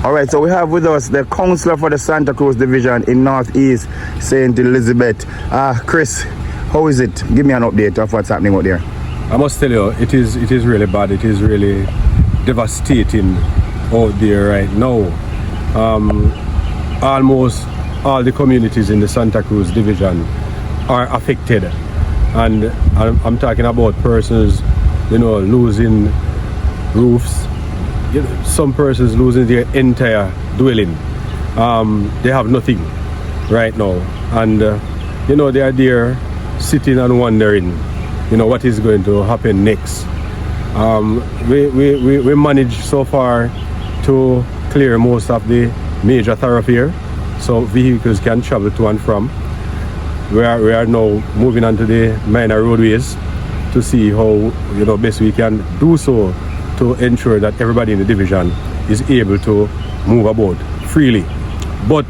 All right, so we have with us the councillor for the Santa Cruz Division in Northeast St. Elizabeth. Chris, how is it? Give me an update of what's happening out there. I must tell you, it is really bad. It is really devastating out there right now. Almost all the communities in the Santa Cruz Division are affected, and I'm talking about persons, losing roofs. Some persons losing their entire dwelling. They have nothing right now, and they are there sitting and wondering, what is going to happen next. We managed so far to clear most of the major thoroughfare, so vehicles can travel to and from. We are now moving on to the minor roadways to see how best we can do so to ensure that everybody in the division is able to move about freely. But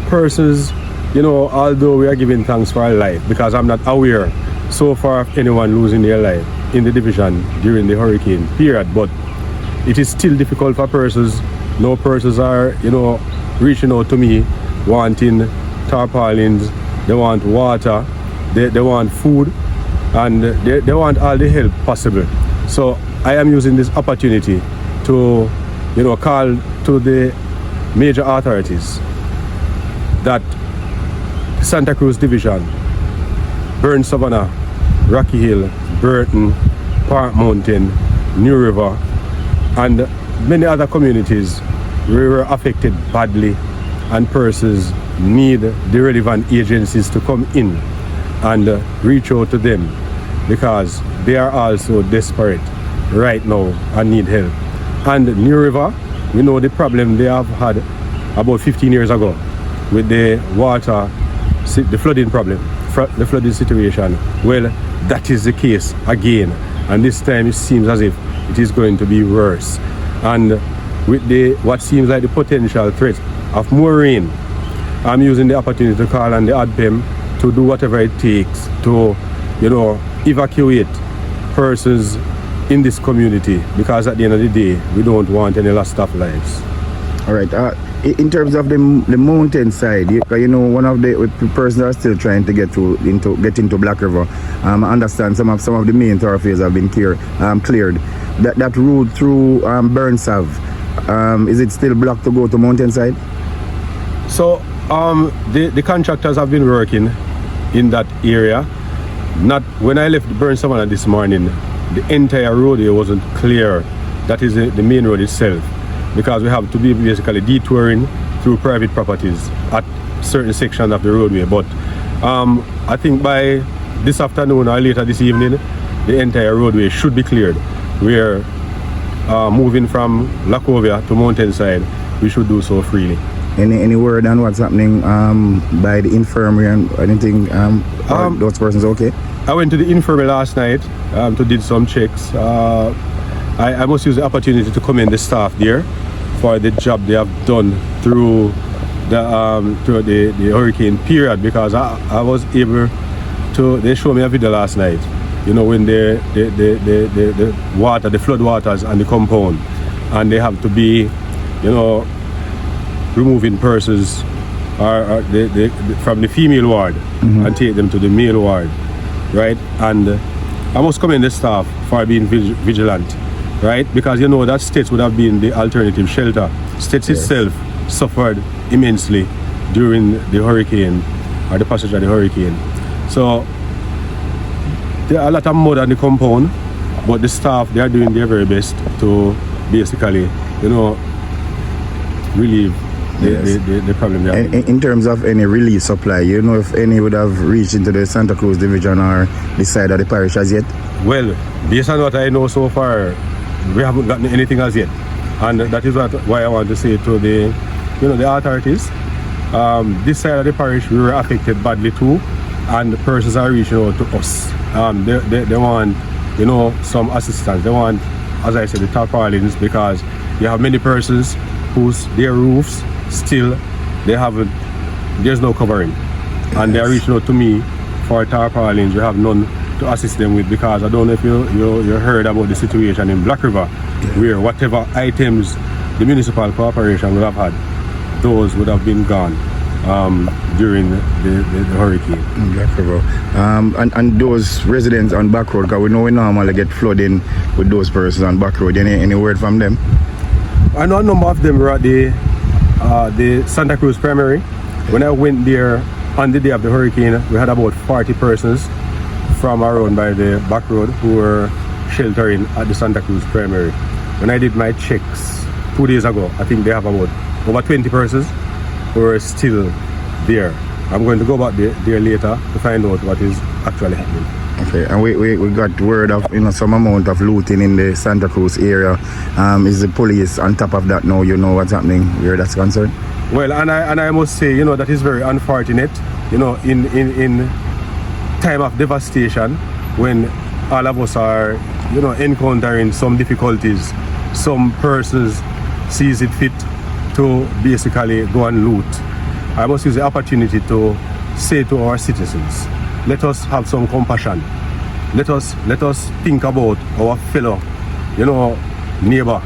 persons, although we are giving thanks for our life, because I'm not aware so far of anyone losing their life in the division during the hurricane period, but it is still difficult for persons. No persons are, reaching out to me wanting tarpaulins, they want water, they want food, and they want all the help possible. So I am using this opportunity to, call to the major authorities that Santa Cruz Division, Burn Savannah, Rocky Hill, Burton, Park Mountain, New River, and many other communities were affected badly, and persons need the relevant agencies to come in and reach out to them, because they are also desperate right now and need help. And New River, we know the problem they have had about 15 years ago with the water, the flooding problem, the flooding situation. Well, that is the case again, and this time it seems as if it is going to be worse. And with what seems like the potential threat of more rain, I'm using the opportunity to call on the ADPEM to do whatever it takes to, evacuate persons in this community, because at the end of the day, we don't want any lost of lives. All right. In terms of the mountain side, one of the persons are still trying to get into Black River. I understand some of the main thoroughfares have been cleared. That route through Burnsav, is it still blocked to go to mountain side? So the contractors have been working in that area. Not when I left Burn Savannah this morning, the entire roadway wasn't clear. That is the main road itself, because we have to be basically detouring through private properties at certain sections of the roadway. But I think by this afternoon or later this evening, the entire roadway should be cleared. We're moving from Lacovia to Mountainside. We should do so freely. Any word on what's happening by the infirmary and anything? Those persons okay? I went to the infirmary last night to did some checks. I must use the opportunity to commend the staff there for the job they have done through the hurricane period, because I was able to. They showed me a video last night. When the water, the flood waters and the compound, and they have to be, removing persons from the female ward and take them to the male ward, right? And I must commend the staff for being vigilant, right? Because that States would have been the alternative shelter. States itself suffered immensely during the hurricane, or the passage of the hurricane. So there are a lot of mud on the compound, but the staff, they are doing their very best to basically, relieve the problem there. In terms of any relief supply, if any would have reached into the Santa Cruz Division or the side of the parish as yet? Well, based on what I know so far, we haven't gotten anything as yet, and that is why I want to say to the authorities, this side of the parish we were affected badly too, and persons are reaching out to us. They want some assistance. They want, as I said, the tarpaulins, because you have many persons whose their roofs still there's no covering, and they're reaching out to me for tarpaulins. We have none to assist them with, because I don't know if you heard about the situation in Black River, where whatever items the municipal corporation would have had, those would have been gone during the hurricane. Black River. And those residents on back road, because we know we normally get flooding with those persons on back road. Any word from them? I know a number of them were at the Santa Cruz Infirmary. When I went there on the day of the hurricane, we had about 40 persons from around by the back road who were sheltering at the Santa Cruz Infirmary. When I did my checks 2 days ago, I think they have about over 20 persons who are still there. I'm going to go back there later to find out what is actually happening. Okay, and we got word of some amount of looting in the Santa Cruz area. Is the police on top of that now? You know what's happening where that's concerned? Well, and I must say, that is very unfortunate. In time of devastation, when all of us are, encountering some difficulties, some persons sees it fit to basically go and loot. I must use the opportunity to say to our citizens, let us have some compassion. Let us think about our fellow, neighbor,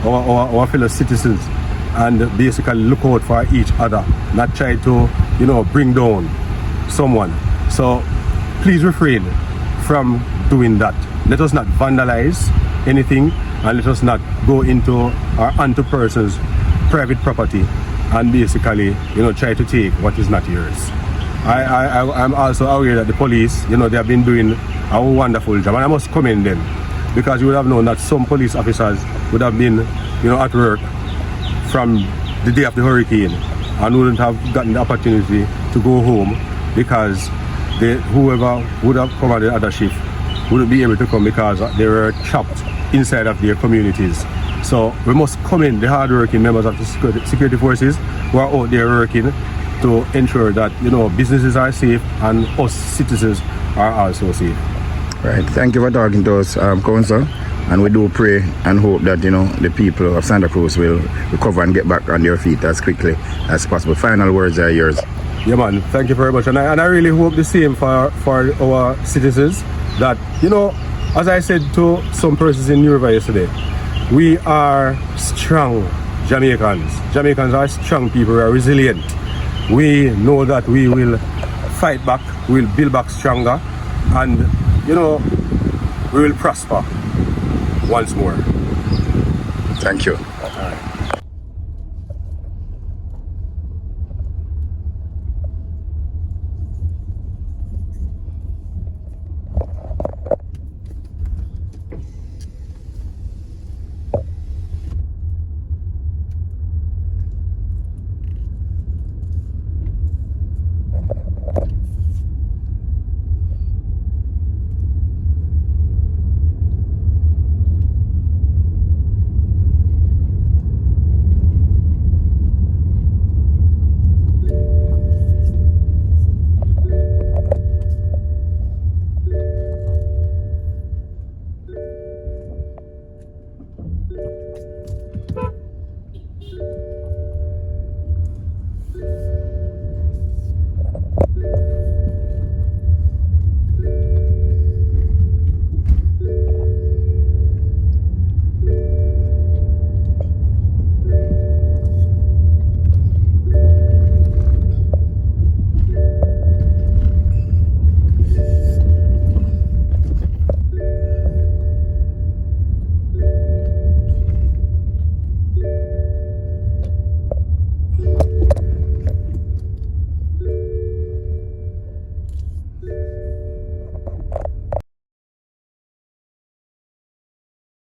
our fellow citizens, and basically look out for each other, not try to, bring down someone. So please refrain from doing that. Let us not vandalize anything, and let us not go into or onto persons' private property and basically, try to take what is not yours. I'm also aware that the police, they have been doing a wonderful job, and I must commend them, because you would have known that some police officers would have been, at work from the day of the hurricane and wouldn't have gotten the opportunity to go home because whoever would have come at the other shift wouldn't be able to come because they were trapped inside of their communities. So we must commend the hard-working members of the security forces who are out there working to ensure that businesses are safe and us citizens are also safe. Right. Thank you for talking to us, Council. And we do pray and hope that the people of Santa Cruz will recover and get back on their feet as quickly as possible. Final words are yours. Yeah, man. Thank you very much, and I really hope the same for our citizens. That as I said to some persons in New River yesterday, we are strong Jamaicans. Jamaicans are strong people. We are resilient. We know that we will fight back. We will build back stronger, and we will prosper once more. Thank you.